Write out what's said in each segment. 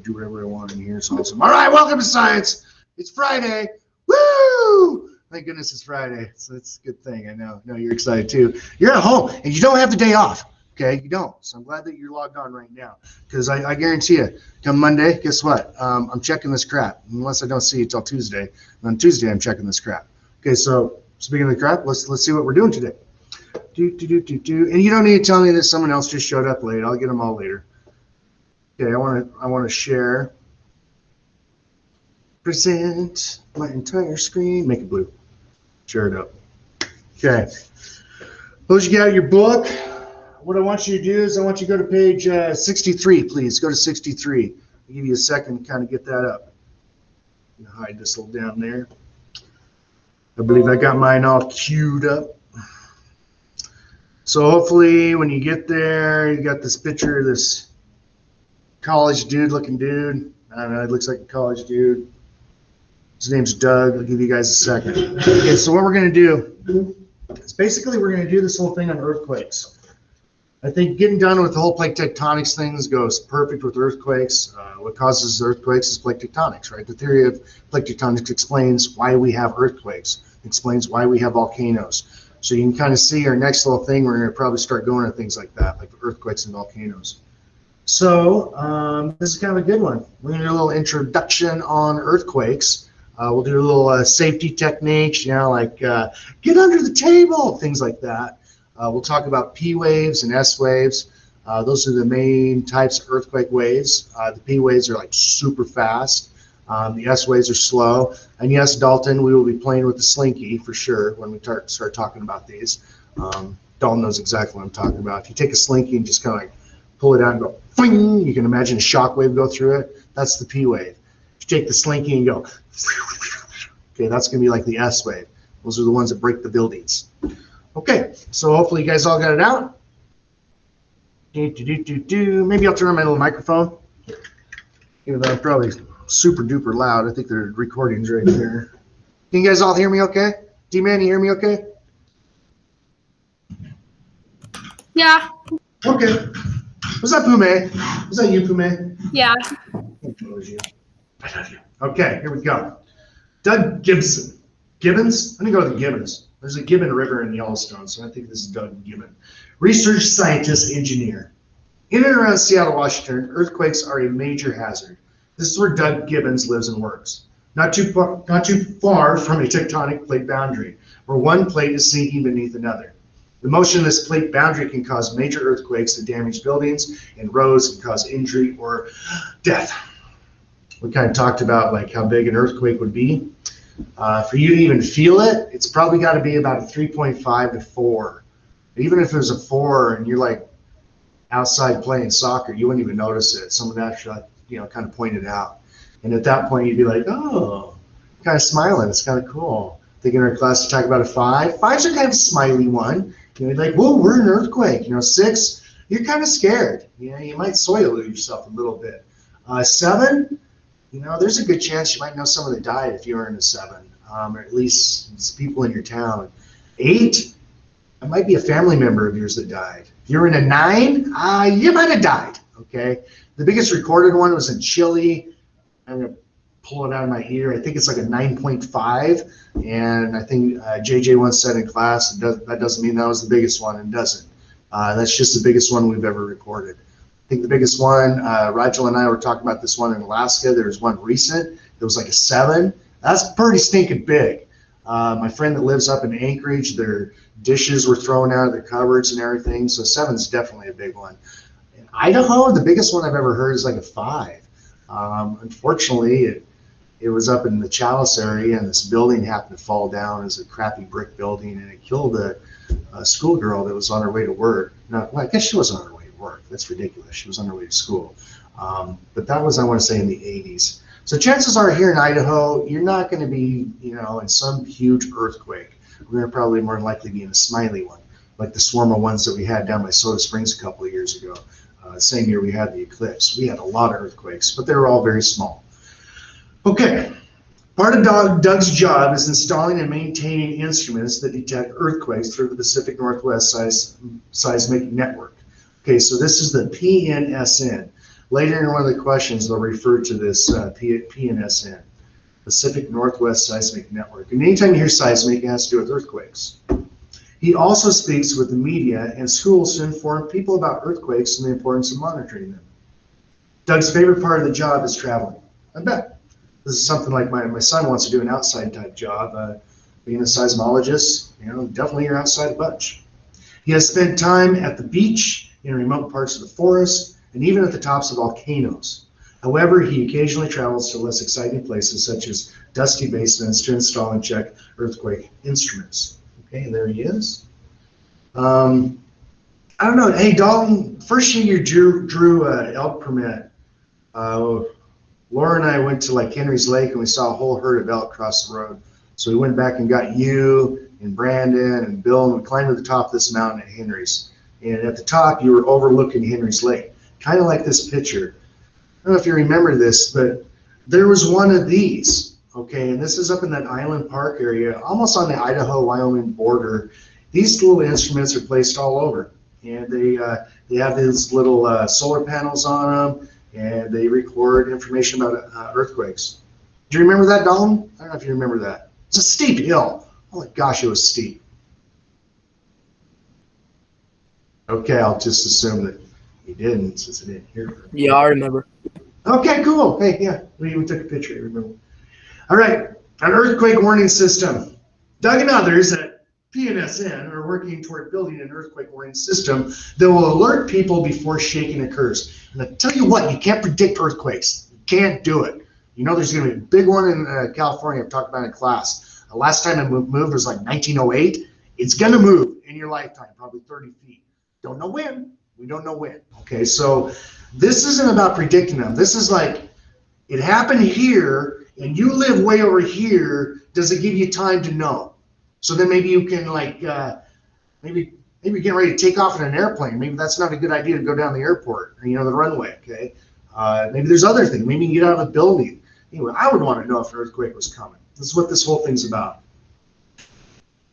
do whatever I want in here. It's awesome. All right, welcome to science. It's Friday. Woo! Thank goodness it's Friday. So that's a good thing. I know you're excited too. You're at home and you don't have the day off. Okay, you don't. So I'm glad that you're logged on right now, because I guarantee you, come Monday, guess what? I'm checking this crap unless I don't see you till Tuesday. And on Tuesday, I'm checking this crap. Okay, so speaking of the crap, let's see what we're doing today. And you don't need to tell me that someone else just showed up late. I'll get them all later. Okay, I want to share. Present my entire screen. Make it blue. Share it up. Okay. Those you got your book. What I want you to do is I want you to go to page 63, please. Go to 63. I'll give you a second to kind of get that up. I'm gonna hide this little down there. I believe I got mine all queued up. So hopefully when you get there, you got this picture of this college dude looking dude. I don't know, it looks like a college dude. His name's Doug. I'll give you guys a second. Okay, so what we're going to do is basically we're going to do this whole thing on earthquakes. I think getting done with the whole plate tectonics things goes perfect with earthquakes. What causes earthquakes is plate tectonics, right? The theory of plate tectonics explains why we have earthquakes, explains why we have volcanoes. So you can kind of see our next little thing, we're going to probably start going to things like that, like earthquakes and volcanoes. So this is kind of a good one. We're going to do a little introduction on earthquakes. We'll do a little safety techniques, like get under the table, things like that. We'll talk about P waves and S waves. Those are the main types of earthquake waves. The P waves are like super fast. The S waves are slow. And yes, Dalton, we will be playing with the slinky for sure when we start talking about these. Dalton knows exactly what I'm talking about. If you take a slinky and just kind of like pull it out and go, fling, you can imagine a shock wave go through it. That's the P wave. If you take the slinky and go, okay, that's going to be like the S wave. Those are the ones that break the buildings. Okay, so hopefully you guys all got it out. Maybe I'll turn on my little microphone. I'm probably super duper loud. I think the recording's right there. Can you guys all hear me okay? D-Man, you hear me okay? Yeah. Okay. What's up, Pume? Was that you, Pume? Yeah. I love you. Okay, here we go. Doug Gibson. Gibbons? Let me go with the Gibbons. There's a Gibbon River in Yellowstone, so I think this is Doug Gibbon. Research scientist, engineer. In and around Seattle, Washington, earthquakes are a major hazard. This is where Doug Gibbons lives and works. Not too far from a tectonic plate boundary, where one plate is sinking beneath another. The motion of this plate boundary can cause major earthquakes that damage buildings and roads and cause injury or death. We kind of talked about like how big an earthquake would be. For you to even feel it, it's probably got to be about a 3.5 to 4. Even if it was a 4 and you're like outside playing soccer, you wouldn't even notice it. Someone actually, kind of pointed out. And at that point, you'd be like, oh, kind of smiling. It's kind of cool. I think in our class, to talk about a 5. 5's are kind of a smiley one. You're like, whoa, we're in an earthquake. 6, you're kind of scared. You might soil yourself a little bit. 7, there's a good chance you might know someone that died if you were in a 7, or at least people in your town. 8, it might be a family member of yours that died. If you're in a 9, you might have died, okay? The biggest recorded one was in Chile. I'm going to pull it out of my ear. I think it's like a 9.5, and I think JJ once said in class, that doesn't mean that was the biggest one, and doesn't. That's just the biggest one we've ever recorded. I think the biggest one, Rigel and I were talking about this one in Alaska. There was one recent. It was like a 7. That's pretty stinking big. My friend that lives up in Anchorage, their dishes were thrown out of their cupboards and everything. So 7 is definitely a big one. In Idaho, the biggest one I've ever heard is like a 5. Unfortunately, it was up in the Chalice area, and this building happened to fall down. It was a crappy brick building, and it killed a schoolgirl that was on her way to work. No, well, I guess she wasn't on her way to work. That's ridiculous. She was on her way to school. But that was, I want to say, in the 80s. So chances are here in Idaho, you're not going to be, in some huge earthquake. We're going to probably more than likely be in a smiley one, like the swarm of ones that we had down by Soda Springs a couple of years ago. Same year we had the eclipse. We had a lot of earthquakes, but they were all very small. Okay, part of Doug's job is installing and maintaining instruments that detect earthquakes through the Pacific Northwest seismic network. Okay, so this is the PNSN. Later in one of the questions, they'll refer to this PNSN, Pacific Northwest Seismic Network. And anytime you hear seismic, it has to do with earthquakes. He also speaks with the media and schools to inform people about earthquakes and the importance of monitoring them. Doug's favorite part of the job is traveling. I bet. This is something like my son wants to do, an outside type job. Being a seismologist, definitely you're outside a bunch. He has spent time at the beach, in remote parts of the forest, and even at the tops of volcanoes. However, he occasionally travels to less exciting places such as dusty basements to install and check earthquake instruments. Okay, and there he is. I don't know. Hey, Dalton, first year you drew elk permit. Laura and I went to like Henry's Lake and we saw a whole herd of elk cross the road. So we went back and got you and Brandon and Bill, and we climbed to the top of this mountain at Henry's. And at the top, you were overlooking Henry's Lake, kind of like this picture. I don't know if you remember this, but there was one of these, okay? And this is up in that Island Park area, almost on the Idaho-Wyoming border. These little instruments are placed all over, and they have these little solar panels on them, and they record information about earthquakes. Do you remember that, Dalton? I don't know if you remember that. It's a steep hill. Oh my gosh, it was steep. Okay, I'll just assume that you didn't, since I didn't hear it. Yeah, I remember. Okay, cool. Hey, yeah, we took a picture. I remember. All right, an earthquake warning system. Doug and others at PNSN are working toward building an earthquake warning system that will alert people before shaking occurs. And I tell you what, you can't predict earthquakes. You can't do it. There's going to be a big one in California. I've talked about it in class. The last time it moved was like 1908. It's going to move in your lifetime, probably 30 feet. Don't know when. We don't know when. Okay, so this isn't about predicting them. This is like, it happened here, and you live way over here. Does it give you time to know? So then maybe you can maybe you're getting ready to take off in an airplane. Maybe that's not a good idea to go down the airport, or, the runway, okay? Maybe there's other things. Maybe you can get out of a building. Anyway, I would want to know if an earthquake was coming. This is what this whole thing's about.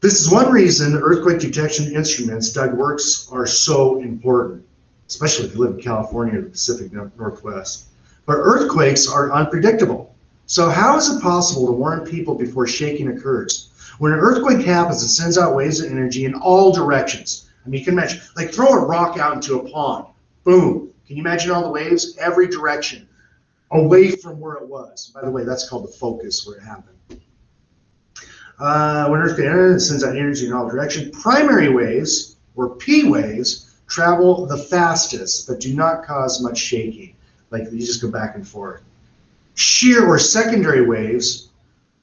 This is one reason earthquake detection instruments Doug works are so important, especially if you live in California or the Pacific Northwest. But earthquakes are unpredictable. So how is it possible to warn people before shaking occurs? When an earthquake happens, it sends out waves of energy in all directions. I mean, you can imagine, like throw a rock out into a pond. Boom. Can you imagine all the waves? Every direction, away from where it was. By the way, that's called the focus where it happened. When earthquake enters, it sends out energy in all directions. Primary waves, or P waves, travel the fastest, but do not cause much shaking. Like you just go back and forth. Shear or secondary waves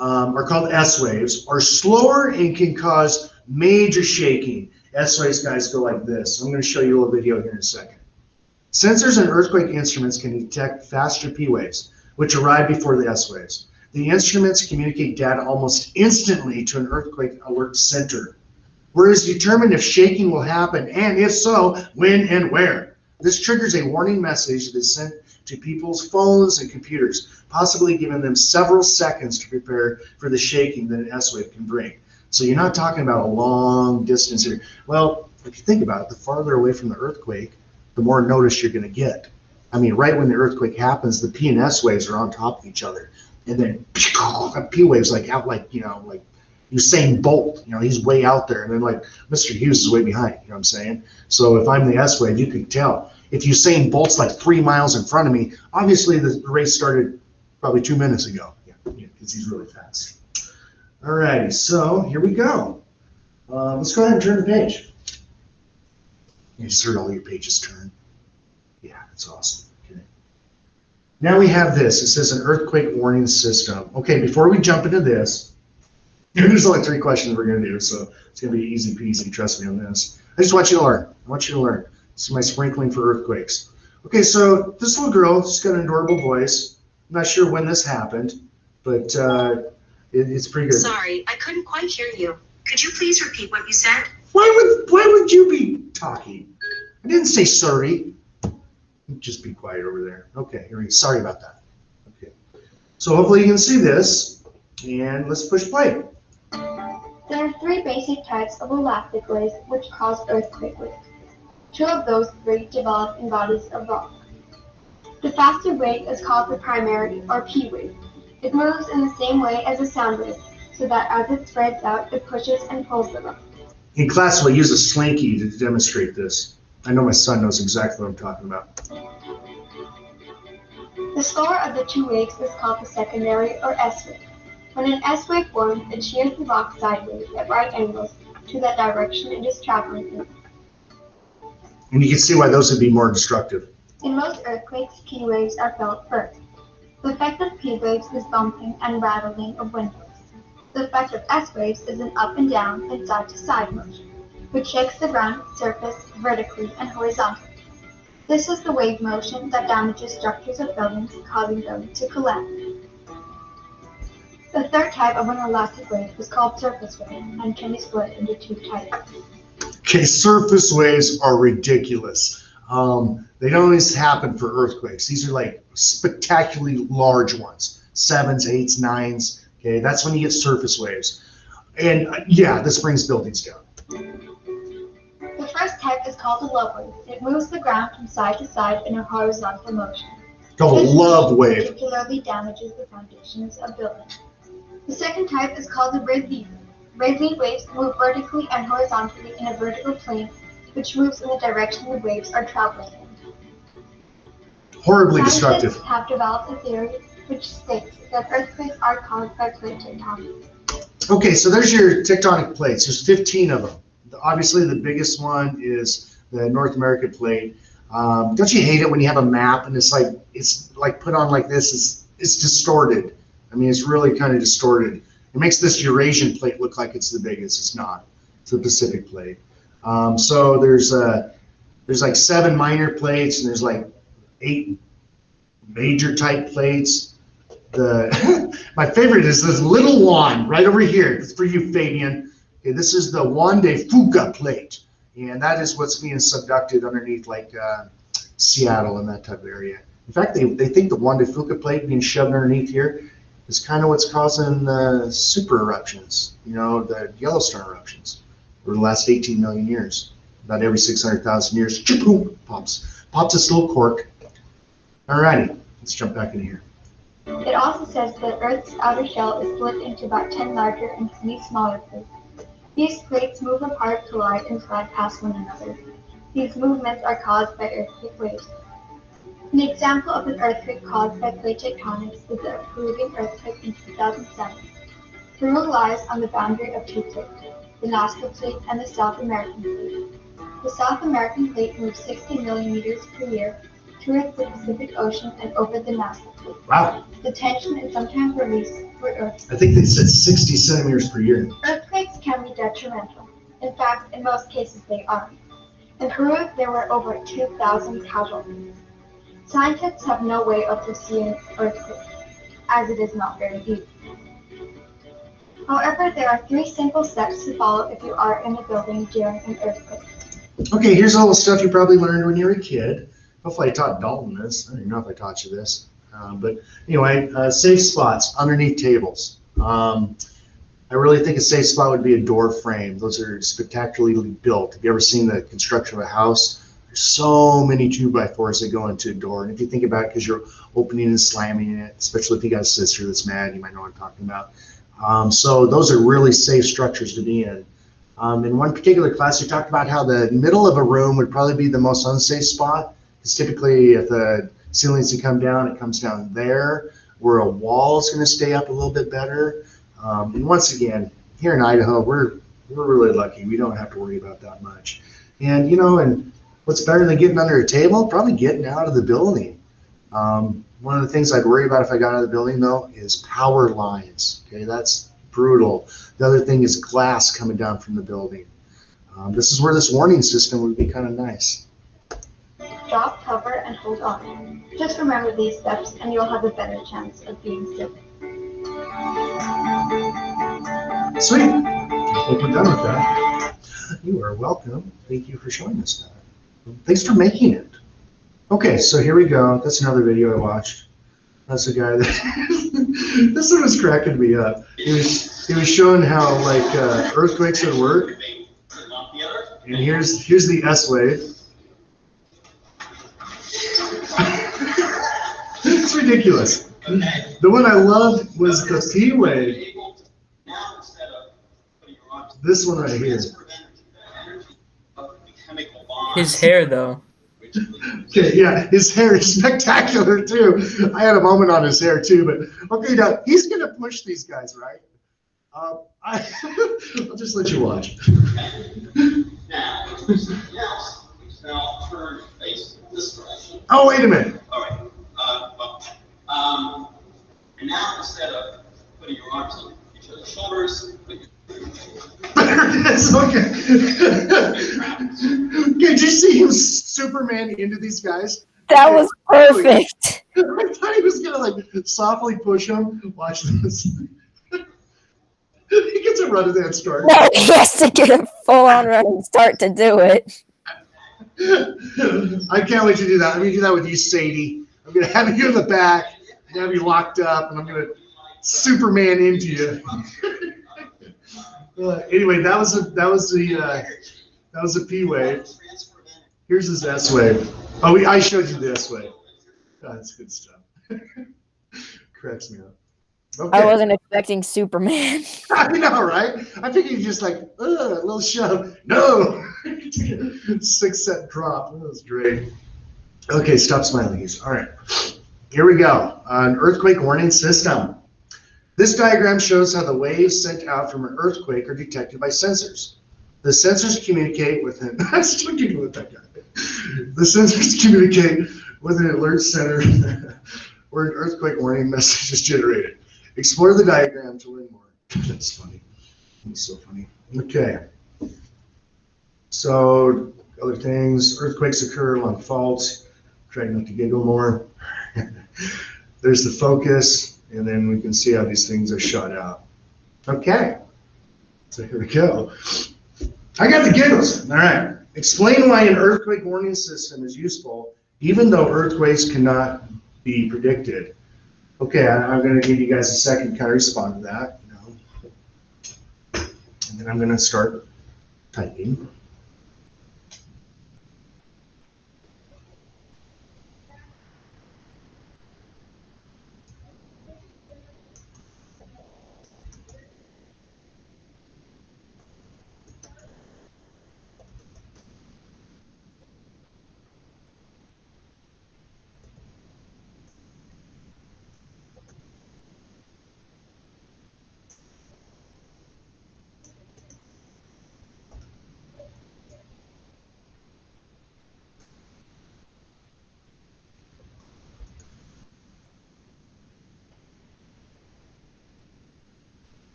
are called S waves, are slower and can cause major shaking. S waves, guys, go like this. I'm going to show you a little video here in a second. Sensors and earthquake instruments can detect faster P waves, which arrive before the S waves. The instruments communicate data almost instantly to an earthquake alert center, where it is determined if shaking will happen, and if so, when and where. This triggers a warning message that is sent to people's phones and computers, possibly giving them several seconds to prepare for the shaking that an S wave can bring. So you're not talking about a long distance here. Well, if you think about it, the farther away from the earthquake, the more notice you're going to get. I mean, right when the earthquake happens, the P and S waves are on top of each other. And then P waves like Usain Bolt, he's way out there. And then like Mr. Hughes is way behind, you know what I'm saying? So if I'm the S wave, you can tell. If Usain Bolt's like 3 miles in front of me, obviously the race started probably 2 minutes ago. Yeah, because he's really fast. All righty, so here we go. Let's go ahead and turn the page. You just heard all your pages turn. Yeah, that's awesome. Okay. Now we have this. It says an earthquake warning system. Okay, before we jump into this, there's only 3 questions we're going to do, so it's going to be easy peasy. Trust me on this. I just want you to learn. I want you to learn. This is my sprinkling for earthquakes. Okay, so this little girl, she's got an adorable voice. I'm not sure when this happened, but it's pretty good. Sorry, I couldn't quite hear you. Could you please repeat what you said? Why would you be talking? I didn't say sorry. Just be quiet over there. Okay, here we go. Sorry about that. Okay. So hopefully you can see this, and let's push play. There are 3 basic types of elastic waves which cause earthquake waves. 2 of those 3 develop in bodies of rock. The faster wave is called the primary, or P wave. It moves in the same way as a sound wave, so that as it spreads out, it pushes and pulls the rock. In class, we'll use a slinky to demonstrate this. I know my son knows exactly what I'm talking about. The slower of the two waves is called the secondary, or S wave. When an S wave forms, it shears the rock sideways at right angles to that direction it is traveling in. And you can see why those would be more destructive. In most earthquakes, P waves are felt first. The effect of P waves is bumping and rattling of windows. The effect of S waves is an up and down and side to side motion, which shakes the ground surface vertically and horizontally. This is the wave motion that damages structures of buildings, causing them to collapse. The third type of an elastic wave is called surface wave and can be split into two types. Okay, surface waves are ridiculous. They don't always happen for earthquakes. These are like spectacularly large ones, 7s, 8s, 9s. Okay, that's when you get surface waves. And yeah, this brings buildings down. The first type is called a love wave. It moves the ground from side to side in a horizontal motion. Called a This love motion wave. particularly damages the foundations of buildings. The second type is called the Rayleigh. Rayleigh waves move vertically and horizontally in a vertical plane, which moves in the direction the waves are traveling in. Horribly Scientists destructive. have developed a theory which states that earthquakes are caused by plate tectonics. Okay, so there's your tectonic plates. There's 15 of them. Obviously, the biggest one is the North American plate. Don't you hate it when you have a map and it's like put on like this? It's distorted. I mean, it's really kind of distorted. It makes this Eurasian plate look like it's the biggest. It's not. It's the Pacific plate. So there's like 7 minor plates and there's like 8 major type plates. My favorite is this little one right over here. It's for you, Fabian. Okay, this is the Juan de Fuca plate, and that is what's being subducted underneath like Seattle and that type of area. In fact, they think the Juan de Fuca plate being shoved underneath here is kind of what's causing super eruptions, you know, the Yellowstone eruptions over the last 18 million years. About every 600,000 years, boom, pops this little cork. Alrighty, let's jump back in here. It also says that Earth's outer shell is split into about 10 larger and 3 smaller plates. These plates move apart, collide, and slide past one another. These movements are caused by earthquake waves. An example of an earthquake caused by plate tectonics is the Peruvian earthquake in 2007. Peru lies on the boundary of 2 plates, the Nazca Plate and the South American Plate. The South American Plate moves 60 millimeters per year towards the Pacific Ocean and over the Nazca Plate. Wow, The tension is sometimes released for Earth. I think they said 60 centimeters per year. Earthquakes can be detrimental. In fact, in most cases they are. In Peru, there were over 2,000 casualties. Scientists have no way of foreseeing earthquakes, as it is not very deep. However, there are 3 simple steps to follow if you are in a building during an earthquake. Okay, here's all the stuff you probably learned when you were a kid. Hopefully I taught Dalton this. I don't even know if I taught you this. But anyway, safe spots underneath tables. I really think a safe spot would be a door frame. Those are spectacularly built. Have you ever seen the construction of a house? There's so many 2x4s that go into a door. And if you think about it, because you're opening and slamming it, especially if you got a sister that's mad, you might know what I'm talking about. So those are really safe structures to be in. In one particular class, we talked about how the middle of a room would probably be the most unsafe spot. Because typically if the ceiling needs to come down, it comes down there, where a wall is going to stay up a little bit better. And once again, here in Idaho, we're really lucky. We don't have to worry about that much. And, you know, and what's better than getting under a table? Probably getting out of the building. One of the things I'd worry about if I got out of the building, though, is power lines. Okay, that's brutal. The other thing is glass coming down from the building. This is where this warning system would be kind of nice. Drop, cover, and hold on. Just remember these steps and you'll have a better chance of being safe. Sweet. I think we're done with that. You are welcome. Thank you for showing us that. Thanks for making it. Okay, so here we go. That's another video I watched. That's a guy that this one was cracking me up. He was showing how like earthquakes would work. And here's the S wave. ridiculous. The one I loved was the P wave. This one right here. His hair, though. Okay, yeah, his hair is spectacular too. I had a moment on his hair too, but okay, now he's gonna push these guys, right? I'll just let you watch. Now turn face this direction. Oh, wait a minute. All right. And now instead of putting your arms on each other's shoulders, put your Yes, okay. Did you see him Superman into these guys? That was perfect. I thought he was gonna like softly push him. Watch this. He gets a run at that start. No, he has to get a full-on running start to do it. I can't wait to do that. I'm gonna do that with you, Sadie. I'm gonna have you in the back and have you locked up, and I'm gonna Superman into you. Anyway, that was a P wave. Here's his S wave. Oh, I showed you the S wave. Oh, that's good stuff. Cracks me up. Okay. I wasn't expecting Superman. I know, right? I think he's just like, a little shove. No! 6-set drop. That was great. Okay, stop smiling. All right. Here we go. An earthquake warning system. This diagram shows how the waves sent out from an earthquake are detected by sensors. The sensors communicate with an I'm still keeping with that guy. The sensors communicate with an alert center where an earthquake warning message is generated. Explore the diagram to learn more. That's funny. That's so funny. Okay. So other things, earthquakes occur along faults. Trying not to giggle more. There's the focus, and then we can see how these things are shot out. Okay. So here we go. I got the giggles. All right. Explain why an earthquake warning system is useful, even though earthquakes cannot be predicted. Okay, I'm going to give you guys a second to kind of respond to that. And then I'm going to start typing.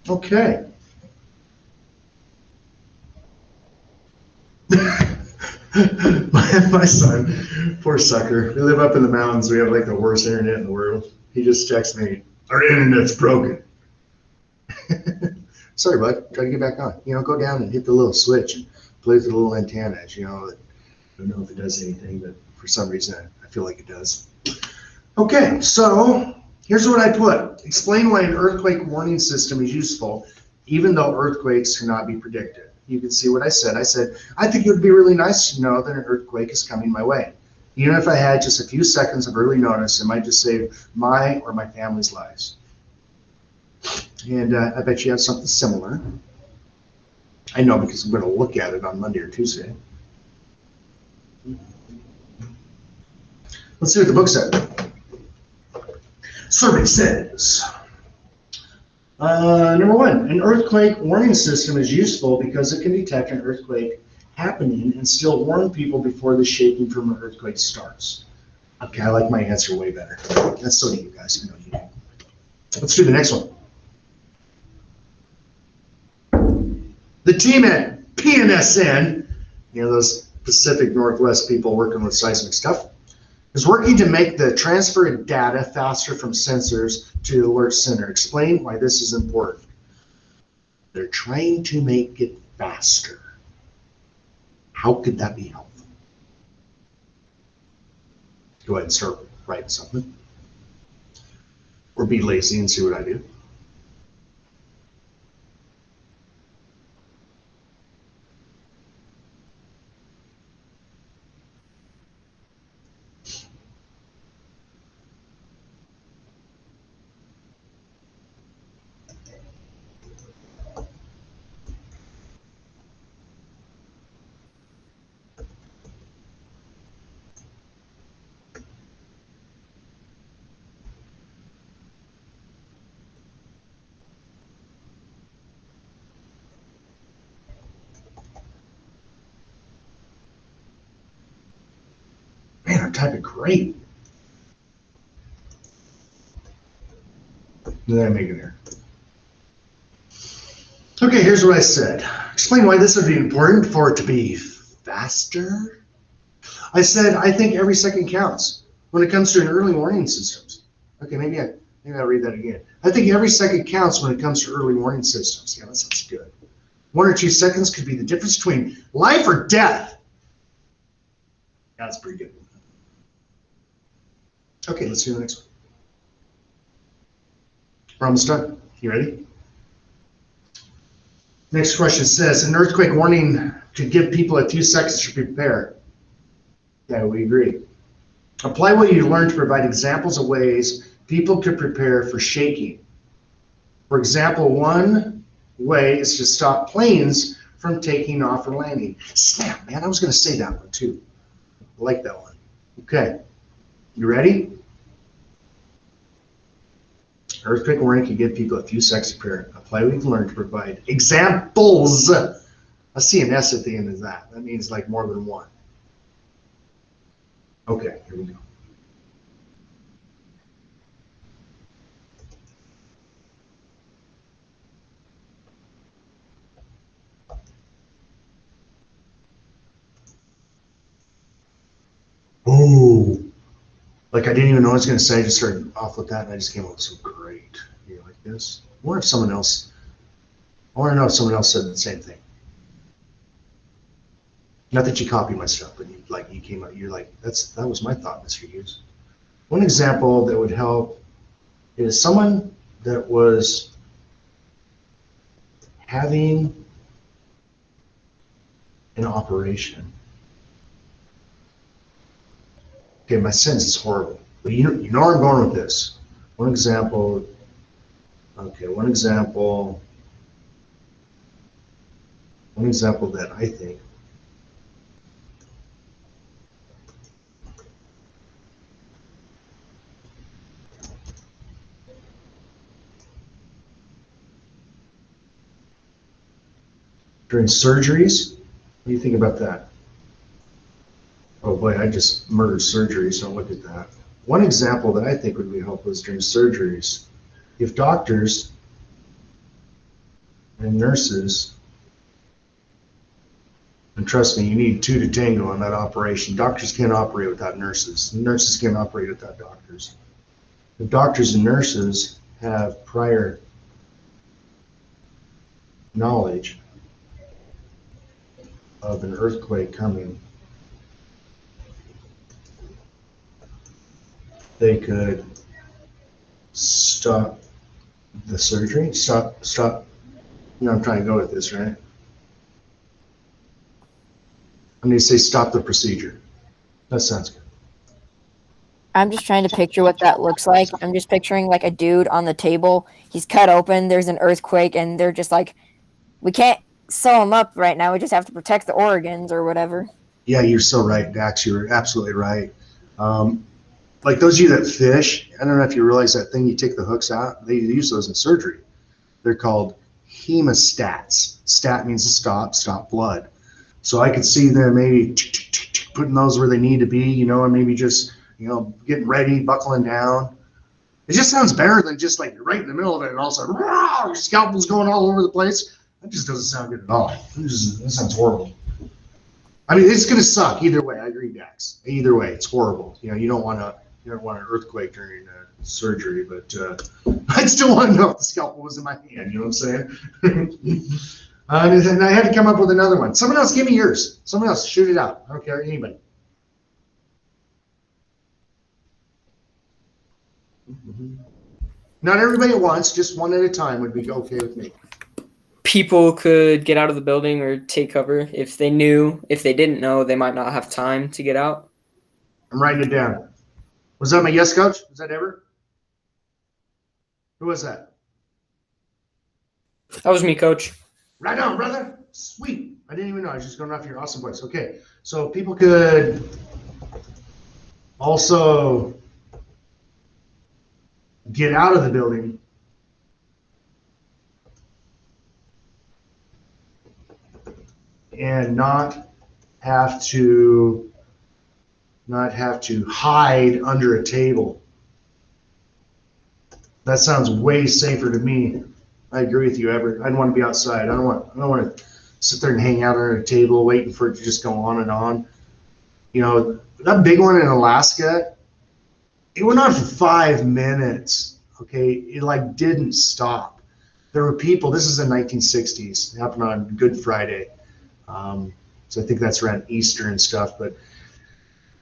Okay. My son, poor sucker. We live up in the mountains. We have like the worst internet in the world. He just texts me, "Our internet's broken." Sorry, bud. Try to get back on. Go down and hit the little switch and play with the little antennas. I don't know if it does anything, but for some reason I feel like it does. Okay, so here's what I put. Explain why an earthquake warning system is useful, even though earthquakes cannot be predicted. You can see what I said. I said, I think it would be really nice to know that an earthquake is coming my way. Even if I had just a few seconds of early notice, it might just save my or my family's lives. And I bet you have something similar. I know because I'm going to look at it on Monday or Tuesday. Let's see what the book said. Survey says, number one, an earthquake warning system is useful because it can detect an earthquake happening and still warn people before the shaking from an earthquake starts. Okay, I like my answer way better. And so do you guys. I know you do. Let's do the next one. The team at PNSN, those Pacific Northwest people working with seismic stuff, is working to make the transfer of data faster from sensors to the alert center. Explain why this is important. They're trying to make it faster. How could that be helpful? Go ahead and start writing something. Or be lazy and see what I do. typing great. Did I make it here? Okay, here's what I said. Explain why this would be important for it to be faster. I said, I think every second counts when it comes to an early warning systems. Okay, maybe I'll read that again. I think every second counts when it comes to early warning systems. Yeah, that sounds good. 1 or 2 seconds could be the difference between life or death. That's pretty good. Okay, let's do the next one. We're almost done. You ready? Next question says, an earthquake warning could give people a few seconds to prepare. Yeah, we agree. Apply what you learned to provide examples of ways people could prepare for shaking. For example, one way is to stop planes from taking off or landing. Snap, man, I was going to say that one too. I like that one. Okay, you ready? Earthquake warning can give people a few seconds to prepare. Apply what you've learned to provide examples. I see an S at the end of that. That means like more than one. Okay, here we go. Oh, like I didn't even know what I was going to say. I just started off with that and I just came up with some great. You like this? I wonder if someone else, I want to know if someone else said the same thing. Not that you copy my stuff, but you came up, you're like, that was my thought, Mr. Hughes. One example that would help is someone that was having an operation. Okay, my sentence is horrible, but you know where I'm going with this. One example, okay, one example that I think during surgeries, what do you think about that? Oh boy, I just murdered surgeries, don't look at that. One example that I think would be helpful is during surgeries. If doctors and nurses, and trust me, you need 2 to tango on that operation. Doctors can't operate without nurses. Nurses can't operate without doctors. If doctors and nurses have prior knowledge of an earthquake coming, they could stop the surgery, stop, you know, I'm trying to go with this, right? I'm going to say stop the procedure. That sounds good. I'm just trying to picture what that looks like. I'm just picturing like a dude on the table. He's cut open. There's an earthquake, and they're just like, we can't sew him up right now. We just have to protect the organs or whatever. Yeah, you're so right, Dax. You're absolutely right. Like those of you that fish, I don't know if you realize that thing you take the hooks out, they use those in surgery. They're called hemostats. Stat means to stop blood. So I could see them maybe putting those where they need to be, you know, and maybe just, you know, getting ready, buckling down. It just sounds better than just like right in the middle of it and all of a sudden, your scalpel's going all over the place. That just doesn't sound good at all. That sounds horrible. I mean, it's going to suck either way. I agree, Dax. Either way, it's horrible. You know, you don't want an earthquake during surgery, but I'd still want to know if the scalpel was in my hand. You know what I'm saying? And I had to come up with another one. Someone else, give me yours. Someone else, shoot it out. I don't care, anybody. Not everybody at once, just one at a time would be okay with me. People could get out of the building or take cover if they knew. If they didn't know, they might not have time to get out. I'm writing it down. Was that my yes coach? Was that ever? Who was that? That was me, coach. Right on, brother. Sweet. I didn't even know. I was just going off your awesome voice. Okay. So people could also get out of the building and not have to not have to hide under a table. That sounds way safer to me. I agree with you, Everett. I don't want to be outside. I don't want to sit there and hang out under a table waiting for it to just go on and on. You know, that big one in Alaska, it went on for 5 minutes. Okay, it like didn't stop. There were people. This is in 1960s. It happened on Good Friday. So I think that's around Easter and stuff. But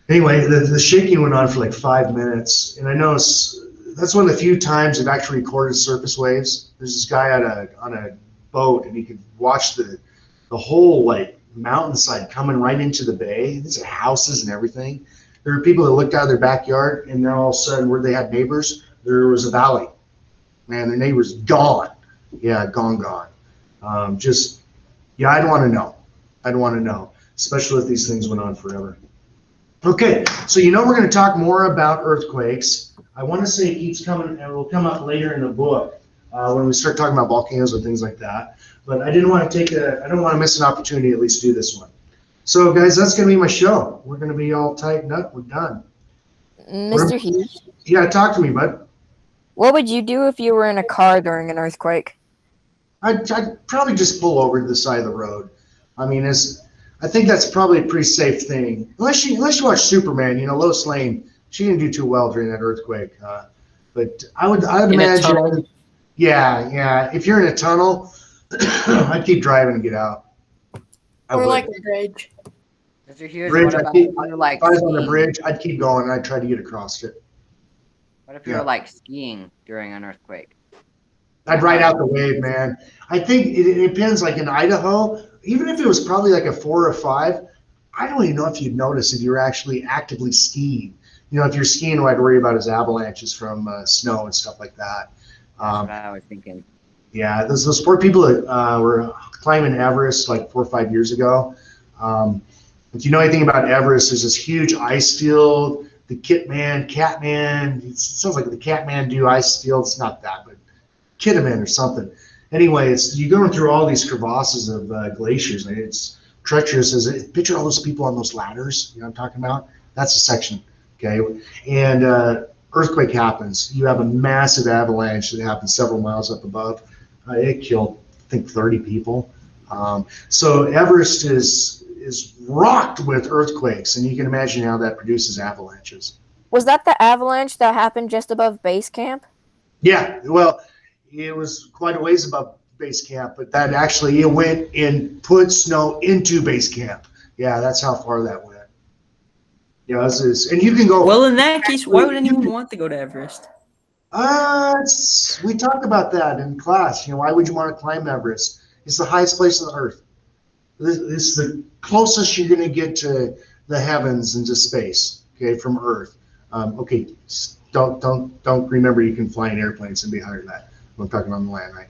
anyway, the shaking went on for like 5 minutes, and I know that's one of the few times it actually recorded surface waves. There's this guy on a boat, and he could watch the whole like mountainside coming right into the bay. These are houses and everything. There were people that looked out of their backyard, and then all of a sudden, where they had neighbors, there was a valley. Man, their neighbor's gone. Yeah, gone. I don't want to know. I don't want to know, especially if these things went on forever. Okay, so we're going to talk more about earthquakes. I want to say it keeps coming, and it will come up later in the book when we start talking about volcanoes and things like that. But I don't want to miss an opportunity to at least do this one. So, guys, that's going to be my show. We're going to be all tightened up. We're done. Mr. Hughes, Yeah, talk to me, bud. what would you do if you were in a car during an earthquake? I'd probably just pull over to the side of the road. I mean, I think that's probably a pretty safe thing. Unless you watch Superman, Lois Lane, she didn't do too well during that earthquake. But I would imagine, yeah. If you're in a tunnel, I'd keep driving and get out. Or like a bridge. Mr. Hughes, Bridge, what about if if you're like I was on the skiing? bridge, I'd keep going and I'd try to get across it. What if you're like skiing during an earthquake? I'd ride out the wave, man. I think it depends. Like in Idaho, even if it was probably like a 4 or 5, I don't even know if you'd notice if you were actually actively skiing. If you're skiing, what I'd worry about is avalanches from snow and stuff like that. That's what I was thinking. Yeah, those poor people that were climbing Everest like 4 or 5 years ago. If you know anything about Everest, there's this huge ice field. The Catman, it sounds like the Kathmandu ice field. It's not that, but Kitaman or something. Anyway, you're going through all these crevasses of glaciers. And it's treacherous. Picture all those people on those ladders. You know what I'm talking about? That's a section. Okay, and earthquake happens. You have a massive avalanche that happens several miles up above. It killed, I think, 30 people. So Everest is rocked with earthquakes, and you can imagine how that produces avalanches. Was that the avalanche that happened just above base camp? Yeah, well, it was quite a ways above base camp, but that actually it went and put snow into base camp. Yeah, that's how far that went. Yeah, and you can go. Well, in that case, why would anyone want to go to Everest? We talk about that in class. Why would you want to climb Everest? It's the highest place on the earth. It's the closest you're going to get to the heavens and to space. Okay, from Earth. Okay, don't remember you can fly in airplanes and be higher than that. I'm talking on the land, right?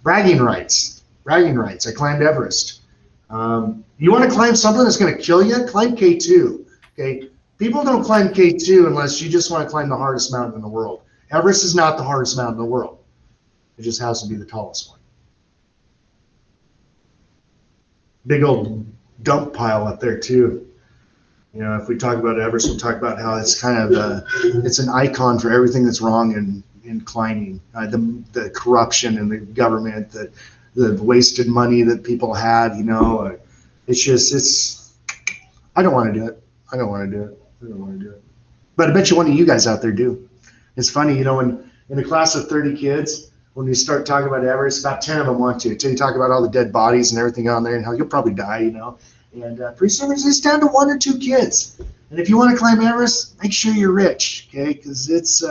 Bragging rights. I climbed Everest. You want to climb something that's going to kill you? Climb K2. Okay, people don't climb K2 unless you just want to climb the hardest mountain in the world. Everest is not the hardest mountain in the world. It just has to be the tallest one. Big old dump pile up there too. If we talk about Everest, we'll talk about how it's kind of it's an icon for everything that's wrong in climbing. The corruption in the government, the wasted money that people had. It's I don't want to do it. I don't want to do it. But I bet you one of you guys out there do. It's funny, when in a class of 30 kids, when you start talking about Everest, about 10 of them want to. Until you talk about all the dead bodies and everything on there and how you'll probably die, And pretty soon it's down to 1 or 2 kids. And if you want to climb Everest, make sure you're rich, okay? Because it's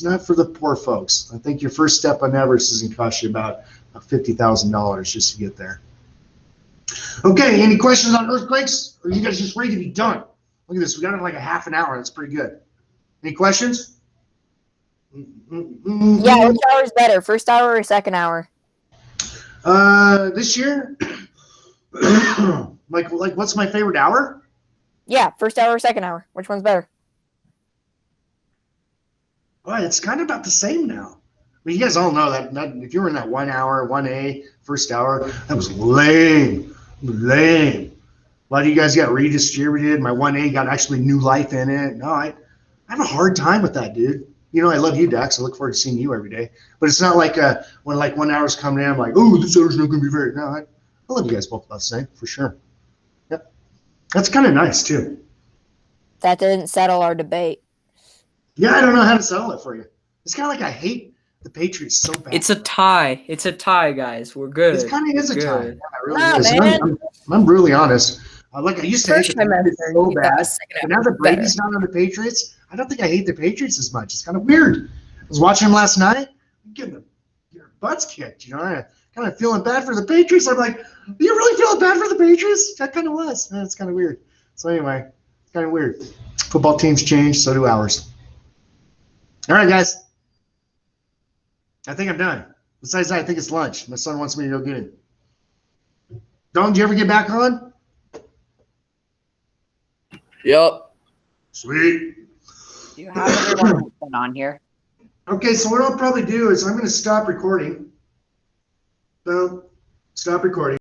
not for the poor folks. I think your first step on Everest is going to cost you about $50,000 just to get there. Okay, any questions on earthquakes? Or are you guys just ready to be done? Look at this, we got it like a half an hour. That's pretty good. Any questions? Yeah, which hour is better, first hour or second hour? This year, like what's my favorite hour? Yeah, first hour or second hour. Which one's better? Well, it's kind of about the same now. I mean, you guys all know that if you were in that 1 hour, 1A, first hour, that was lame. A lot of you guys got redistributed. My 1A got actually new life in it. No, I have a hard time with that, dude. You know, I love you, Dex. I look forward to seeing you every day. But it's not like when like 1 hour's coming in, I'm like, oh, this hour's not going to be very. No, I love you guys both about the same, for sure. Yep. That's kind of nice, too. That didn't settle our debate. Yeah, I don't know how to settle it for you. It's kind of like I hate the Patriots so bad. It's a tie. It's a tie, guys. We're good. It kind of is a We're tie. good. Yeah, it really Nah, is. And man. I'm really honest. Like I used to hate First the time Patriots ever, so you got bad. the second But now half that was better. Brady's not on the Patriots, I don't think I hate the Patriots as much. It's kind of weird. I was watching him last night, getting your butts kicked. You know, I kind of feeling bad for the Patriots. I'm like, you really feeling bad for the Patriots? That kind of was. It's kind of weird. So anyway, it's kind of weird. Football teams change, so do ours. All right, guys. I think I'm done. Besides that, I think it's lunch. My son wants me to go get him. Don, do you ever get back on? Yep. Sweet. Do you have everyone put on here? Okay, so what I'll probably do is I'm going to stop recording. So, stop recording.